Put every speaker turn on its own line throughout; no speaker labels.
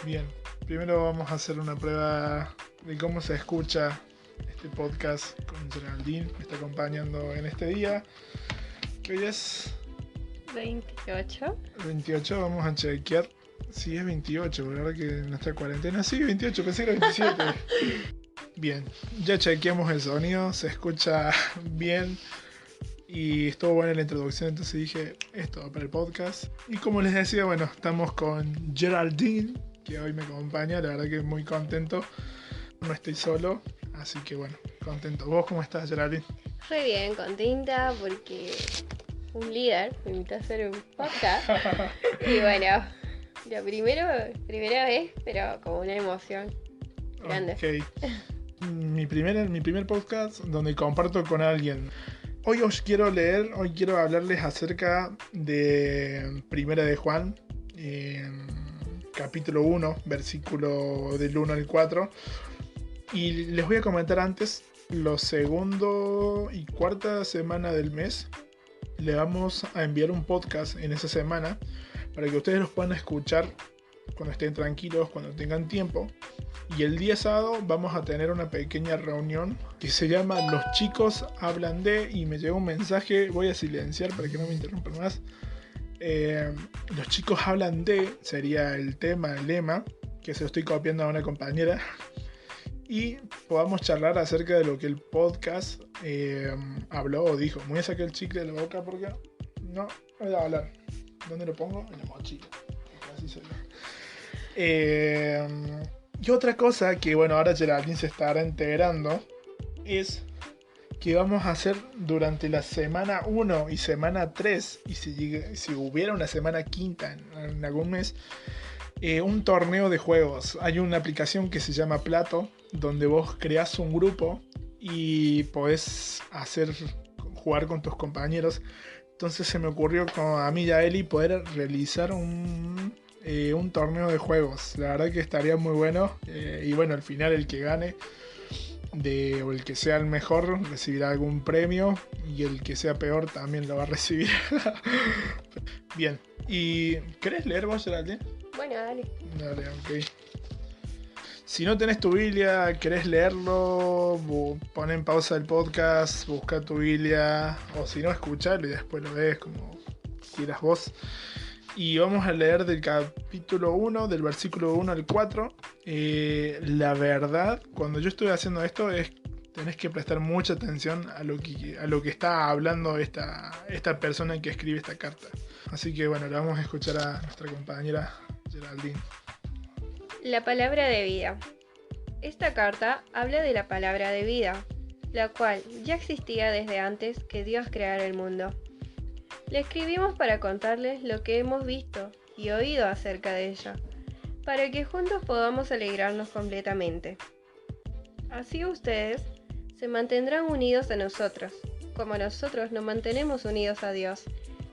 Bien, primero vamos a hacer una prueba de cómo se escucha este podcast con Geraldine. Me está acompañando en este día, que hoy es
28.
28. Vamos a chequear si es 28, porque la verdad que en nuestra cuarentena sí, 28, pensé que era 27. Bien, ya chequeamos el sonido, se escucha bien y estuvo buena la introducción, entonces dije, esto va para el podcast. Y como les decía, bueno, estamos con Geraldine, que hoy me acompaña, la verdad que muy contento, no estoy solo, así que bueno, contento. ¿Vos cómo estás, Geraldine?
Re bien, contenta porque un líder me invitó a hacer un podcast. Y bueno, primera vez, pero como una emoción grande.
Ok. Mi primer podcast donde comparto con alguien. Hoy quiero hablarles acerca de Primera de Juan, capítulo 1, versículo del 1 al 4. Y les voy a comentar antes, lo segundo y cuarta semana del mes, le vamos a enviar un podcast en esa semana para que ustedes los puedan escuchar cuando estén tranquilos, cuando tengan tiempo. Y el día sábado vamos a tener una pequeña reunión que se llama Los chicos hablan de, y me llegó un mensaje, voy a silenciar para que no me interrumpan más. Los chicos hablan de sería el tema, el lema, que se lo estoy copiando a una compañera. Y podamos charlar acerca de lo que el podcast habló o dijo. Me voy a sacar el chicle de la boca porque no voy a hablar. ¿Dónde lo pongo? En la mochila. Así se ve. Y otra cosa que, bueno, ahora Geraldine se estará enterando es que vamos a hacer durante la semana 1 y semana 3, y si hubiera una semana quinta en algún mes, un torneo de juegos. Hay una aplicación que se llama Plato, donde vos creás un grupo y podés jugar con tus compañeros. Entonces se me ocurrió a mí y a Eli poder realizar un torneo de juegos. La verdad que estaría muy bueno. Y bueno, al final el que gane o el que sea el mejor recibirá algún premio, y el que sea peor también lo va a recibir. Bien, ¿y querés leer vos, Geraldine?
Bueno, dale.
Dale, ok. Si no tenés tu Biblia, querés leerlo, pon en pausa el podcast, busca tu Biblia, o si no, escuchalo y después lo ves como quieras vos. Y vamos a leer del capítulo 1, del versículo 1 al 4. La verdad, cuando yo estuve haciendo esto, tenés que prestar mucha atención a lo que está hablando esta persona que escribe esta carta. Así que bueno, le vamos a escuchar a nuestra compañera Geraldine.
La palabra de vida. Esta carta habla de la palabra de vida, la cual ya existía desde antes que Dios creara el mundo. Le escribimos para contarles lo que hemos visto y oído acerca de ella, para que juntos podamos alegrarnos completamente. Así ustedes se mantendrán unidos a nosotros, como nosotros nos mantenemos unidos a Dios,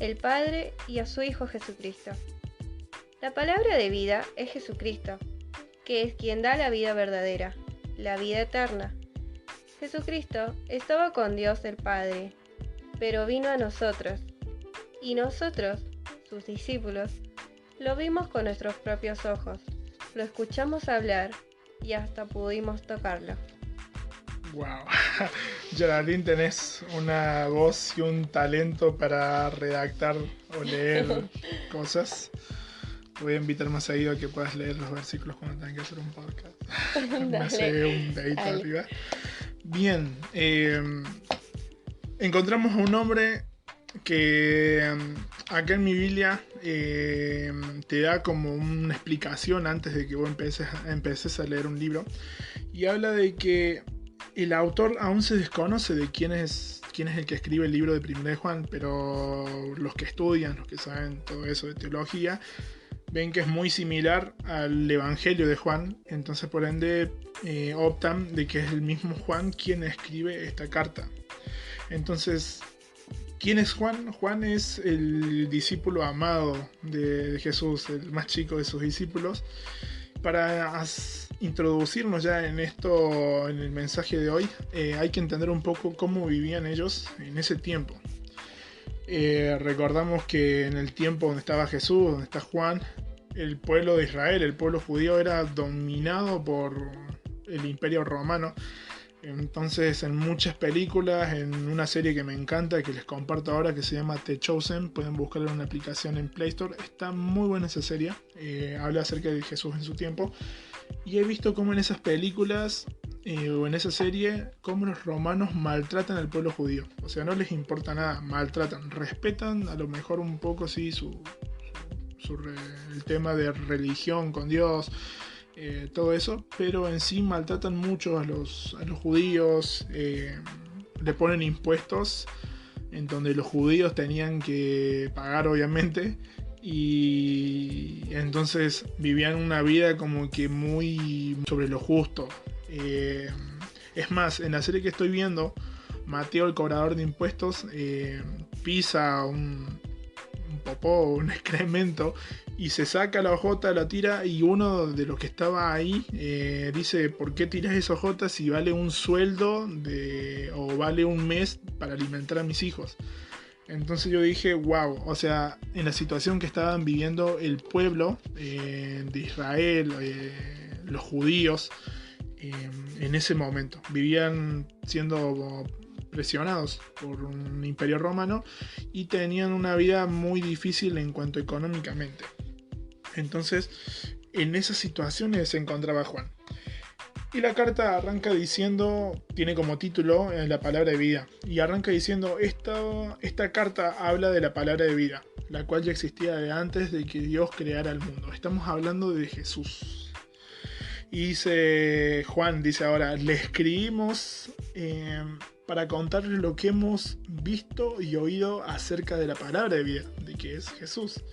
el Padre, y a su Hijo Jesucristo. La palabra de vida es Jesucristo, que es quien da la vida verdadera, la vida eterna. Jesucristo estaba con Dios el Padre, pero vino a nosotros, y nosotros, sus discípulos, lo vimos con nuestros propios ojos, lo escuchamos hablar y hasta pudimos tocarlo.
Wow, Geraldine, tenés una voz y un talento para redactar o leer cosas. Te voy a invitar más seguido a que puedas leer los versículos cuando tengas que hacer un podcast. Me hace un dedito arriba. Bien, encontramos a un hombre que acá en mi Biblia te da como una explicación antes de que vos empeces a leer un libro, y habla de que el autor aún se desconoce de quién es el que escribe el libro de Primera de Juan, pero los que estudian, los que saben todo eso de teología, ven que es muy similar al Evangelio de Juan. Entonces por ende optan de que es el mismo Juan quien escribe esta carta. Entonces, ¿quién es Juan? Juan es el discípulo amado de Jesús, el más chico de sus discípulos. Para introducirnos ya en esto, en el mensaje de hoy, hay que entender un poco cómo vivían ellos en ese tiempo. Recordamos que en el tiempo donde estaba Jesús, donde está Juan, el pueblo de Israel, el pueblo judío, era dominado por el Imperio Romano. Entonces, en muchas películas, en una serie que me encanta, que les comparto ahora, que se llama The Chosen, pueden buscarla en una aplicación en Play Store. Está muy buena esa serie. Habla acerca de Jesús en su tiempo. Y he visto cómo en esas películas o en esa serie, cómo los romanos maltratan al pueblo judío. O sea, no les importa nada, maltratan. Respetan a lo mejor un poco, sí, el tema de religión con Dios, todo eso, pero en sí maltratan mucho a los judíos, le ponen impuestos en donde los judíos tenían que pagar, obviamente, y entonces vivían una vida como que muy sobre lo justo. Es más, en la serie que estoy viendo, Mateo, el cobrador de impuestos, pisa un popó, un excremento, y se saca la hojota, la tira, y uno de los que estaba ahí dice: ¿por qué tiras esa hojota si vale un sueldo o vale un mes para alimentar a mis hijos? Entonces yo dije, wow, o sea, en la situación que estaban viviendo el pueblo de Israel, los judíos, en ese momento, vivían siendo presionados por un imperio romano y tenían una vida muy difícil en cuanto económicamente. Entonces, en esas situaciones se encontraba Juan. Y la carta arranca diciendo, tiene como título la palabra de vida. Y arranca diciendo, esta carta habla de la palabra de vida, la cual ya existía de antes de que Dios creara el mundo. Estamos hablando de Jesús. Y dice Juan, dice ahora, le escribimos para contarles lo que hemos visto y oído acerca de la palabra de vida, de que es Jesús,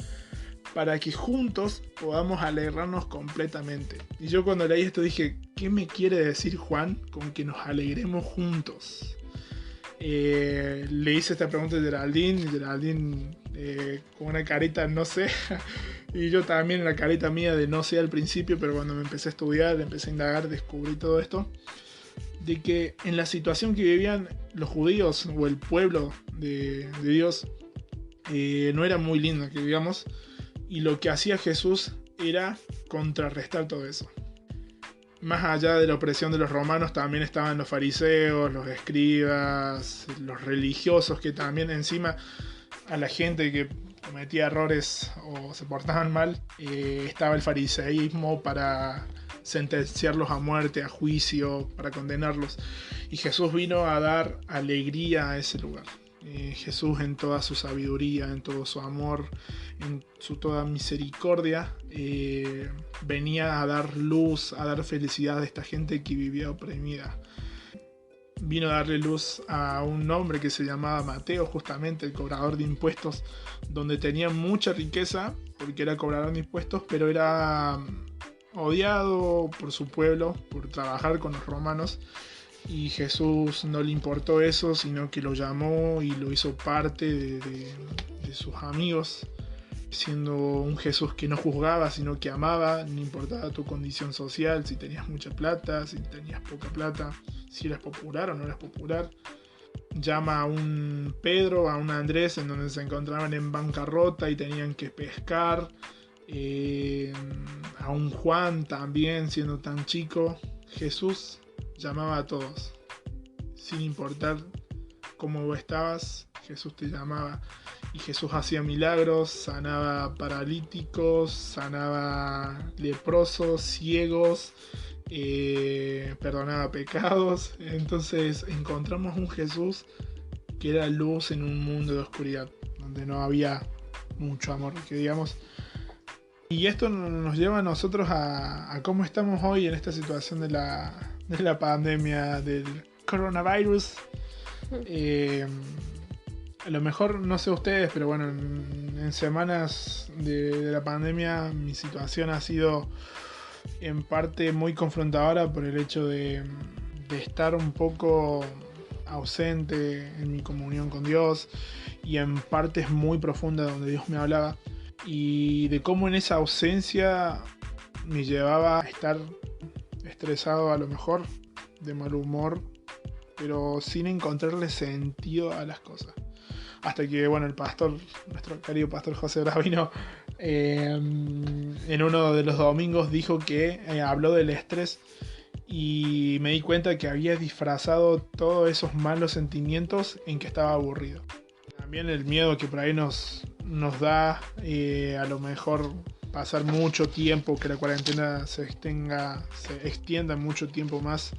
para que juntos podamos alegrarnos completamente. Y yo cuando leí esto dije, ¿qué me quiere decir Juan con que nos alegremos juntos? Le hice esta pregunta a Geraldine con una carita no sé, y yo también la carita mía de no sé al principio, pero cuando me empecé a estudiar, empecé a indagar, descubrí todo esto, de que en la situación que vivían los judíos o el pueblo de Dios no era muy lindo, que digamos. Y lo que hacía Jesús era contrarrestar todo eso. Más allá de la opresión de los romanos, también estaban los fariseos, los escribas, los religiosos, que también encima a la gente que cometía errores o se portaban mal, estaba el fariseísmo para sentenciarlos a muerte, a juicio, para condenarlos. Y Jesús vino a dar alegría a ese lugar. Jesús, en toda su sabiduría, en todo su amor, en su toda misericordia, venía a dar luz, a dar felicidad a esta gente que vivía oprimida. Vino a darle luz a un hombre que se llamaba Mateo, justamente el cobrador de impuestos, donde tenía mucha riqueza porque era cobrador de impuestos, pero era odiado por su pueblo por trabajar con los romanos. Y Jesús no le importó eso, sino que lo llamó y lo hizo parte de sus amigos, siendo un Jesús que no juzgaba, sino que amaba, no importaba tu condición social, si tenías mucha plata, si tenías poca plata, si eras popular o no eras popular. Llama a un Pedro, a un Andrés, en donde se encontraban en bancarrota y tenían que pescar, a un Juan también, siendo tan chico. Jesús llamaba a todos, sin importar cómo estabas, Jesús te llamaba. Y Jesús hacía milagros, sanaba paralíticos, sanaba leprosos, ciegos, perdonaba pecados. Entonces encontramos un Jesús que era luz en un mundo de oscuridad, donde no había mucho amor, que digamos. Y esto nos lleva a nosotros a cómo estamos hoy en esta situación de la pandemia del coronavirus. A lo mejor, no sé ustedes, pero bueno, en semanas de la pandemia mi situación ha sido en parte muy confrontadora por el hecho de estar un poco ausente en mi comunión con Dios y en partes muy profundas donde Dios me hablaba, y de cómo en esa ausencia me llevaba a estar estresado, a lo mejor de mal humor, pero sin encontrarle sentido a las cosas. hasta que, bueno, el pastor, nuestro querido pastor José Bravino, en uno de los domingos dijo que habló del estrés y me di cuenta que había disfrazado todos esos malos sentimientos en que estaba aburrido. También el miedo que por ahí nos da a lo mejor pasar mucho tiempo, que la cuarentena se extienda mucho tiempo más.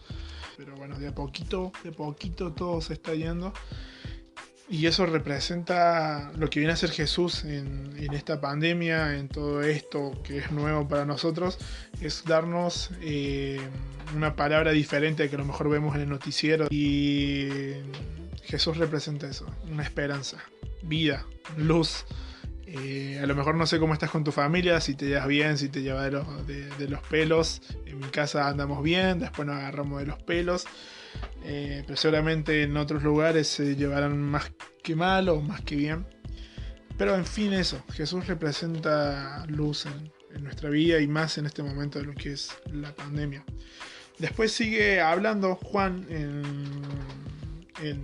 Pero bueno, de a poquito todo se está yendo. Y eso representa lo que viene a ser Jesús en esta pandemia, en todo esto que es nuevo para nosotros, es darnos una palabra diferente que a lo mejor vemos en el noticiero. Y Jesús representa eso, una esperanza, vida, luz. A lo mejor no sé cómo estás con tu familia, si te llevas bien, si te llevas de los pelos. En mi casa andamos bien, después nos agarramos de los pelos. Pero seguramente en otros lugares se llevarán más que mal o más que bien. Pero en fin, eso, Jesús representa luz en nuestra vida y más en este momento de lo que es la pandemia. Después sigue hablando Juan en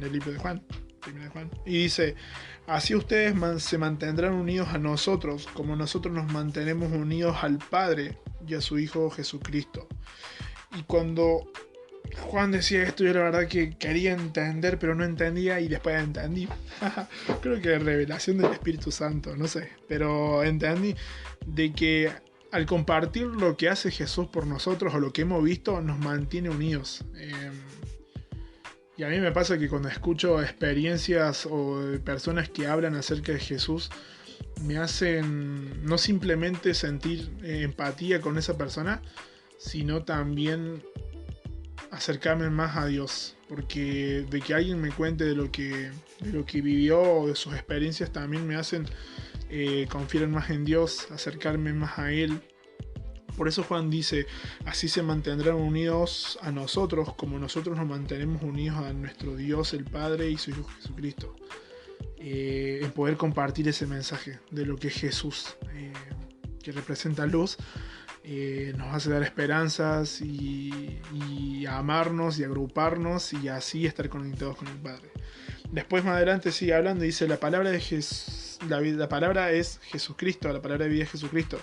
el libro de Juan, primera de Juan, y dice: así ustedes se mantendrán unidos a nosotros, como nosotros nos mantenemos unidos al Padre y a su Hijo Jesucristo. Y cuando Juan decía esto, yo la verdad que quería entender, pero no entendía, y después entendí. Creo que revelación del Espíritu Santo, no sé, pero entendí de que al compartir lo que hace Jesús por nosotros o lo que hemos visto, nos mantiene unidos. Y a mí me pasa que cuando escucho experiencias o de personas que hablan acerca de Jesús, me hacen no simplemente sentir empatía con esa persona, sino también acercarme más a Dios. Porque de que alguien me cuente de lo que vivió o de sus experiencias también me hacen confiar más en Dios, acercarme más a Él. Por eso Juan dice: así se mantendrán unidos a nosotros, como nosotros nos mantenemos unidos a nuestro Dios, el Padre y su Hijo Jesucristo. En poder compartir ese mensaje de lo que es Jesús, que representa luz, nos hace dar esperanzas y amarnos y agruparnos y así estar conectados con el Padre. Después más adelante sigue hablando y dice: la palabra de la palabra es Jesucristo, la palabra de vida es Jesucristo,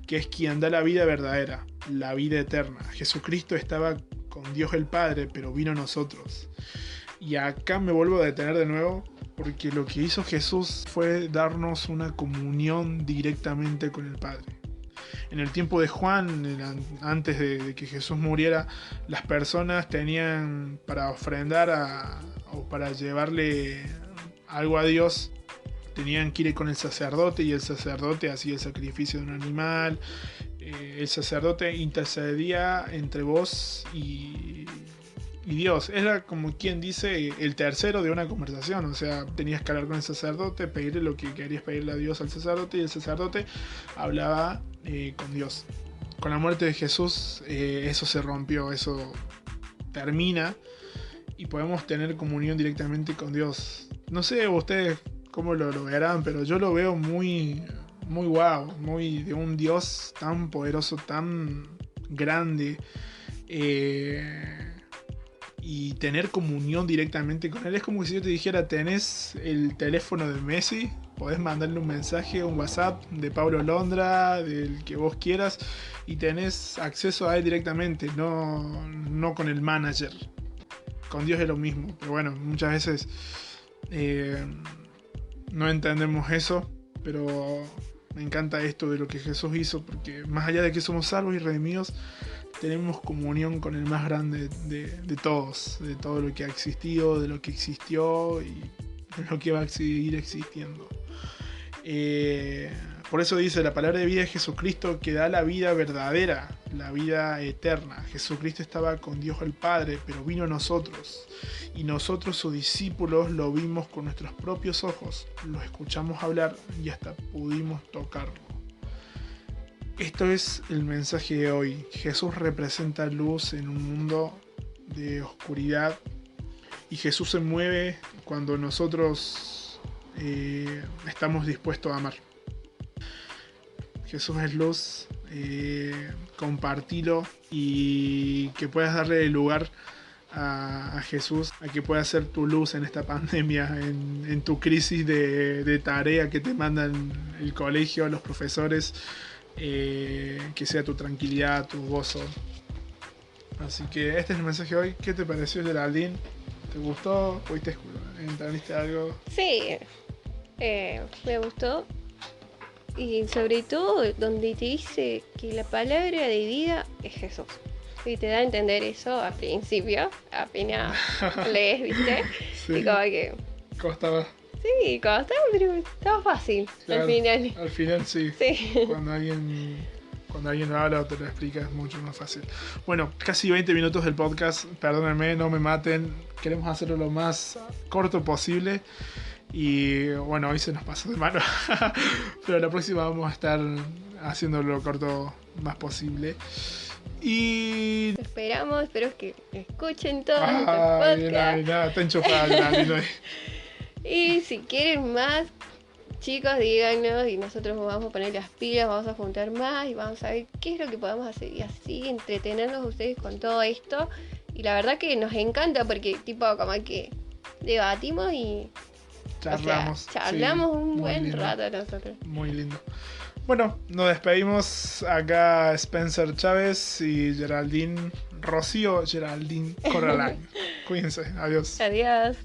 que es quien da la vida verdadera, la vida eterna. Jesucristo estaba con Dios el Padre, pero vino a nosotros. Y acá me vuelvo a detener de nuevo, porque lo que hizo Jesús fue darnos una comunión directamente con el Padre. En el tiempo de Juan, antes de que Jesús muriera, las personas tenían para ofrendar o para llevarle algo a Dios, tenían que ir con el sacerdote, y el sacerdote hacía el sacrificio de un animal. El sacerdote intercedía entre vos y Dios. Era como quien dice el tercero de una conversación. O sea, tenías que hablar con el sacerdote, pedirle lo que querías pedirle a Dios al sacerdote, y el sacerdote hablaba con Dios. Con la muerte de Jesús eso se rompió, eso termina y podemos tener comunión directamente con Dios. No sé ustedes cómo lo verán, pero yo lo veo muy wow, muy de un Dios tan poderoso, tan grande, y tener comunión directamente con Él. Es como si yo te dijera: tenés el teléfono de Messi, podés mandarle un mensaje, un WhatsApp de Pablo Londra, del que vos quieras, y tenés acceso a Él directamente, no con el manager. Con Dios es lo mismo, pero bueno, muchas veces no entendemos eso, pero me encanta esto de lo que Jesús hizo, porque más allá de que somos salvos y redimidos, tenemos comunión con el más grande de todos, de todo lo que ha existido, de lo que existió y de lo que va a seguir existiendo. Por eso dice: la palabra de vida es Jesucristo, que da la vida verdadera, la vida eterna. Jesucristo estaba con Dios el Padre, pero vino a nosotros. Y nosotros, sus discípulos, lo vimos con nuestros propios ojos, lo escuchamos hablar y hasta pudimos tocarlo. Esto es el mensaje de hoy. Jesús representa luz en un mundo de oscuridad, y Jesús se mueve cuando nosotros estamos dispuestos a amar. Jesús es luz, compartilo y que puedas darle lugar a Jesús a que pueda ser tu luz en esta pandemia, en tu crisis de tarea que te mandan el colegio, los profesores, que sea tu tranquilidad, tu gozo. Así que este es el mensaje de hoy. ¿Qué te pareció, Geraldine? ¿Te gustó? ¿Entendiste algo?
Sí, me gustó. Y sobre todo donde te dice que la palabra de vida es Jesús. Y te da a entender eso al principio, apenas lees, ¿viste?
Sí.
Y como que...
Costaba.
Sí, costaba, pero estaba fácil
Claro,
al final.
Al final sí.
Sí.
Cuando alguien lo habla o te lo explica es mucho más fácil. Bueno, casi 20 minutos del podcast. Perdónenme, no me maten. Queremos hacerlo lo más corto posible. Y bueno, hoy se nos pasó de mano. Pero la próxima vamos a estar haciéndolo lo corto más posible. Y...
Espero que escuchen todo este podcast.
Está enchufada.
Y si quieren más, chicos, díganos y nosotros vamos a poner las pilas, vamos a juntar más y vamos a ver qué es lo que podemos hacer y así entretenernos ustedes con todo esto. Y la verdad que nos encanta porque tipo como que debatimos y
charlamos.
Charlamos
sí,
un buen
lindo.
rato nosotros.
Muy lindo. Bueno, nos despedimos. Acá Spencer Chávez y Rocío Geraldine Corralán. Cuídense, adiós.
Adiós.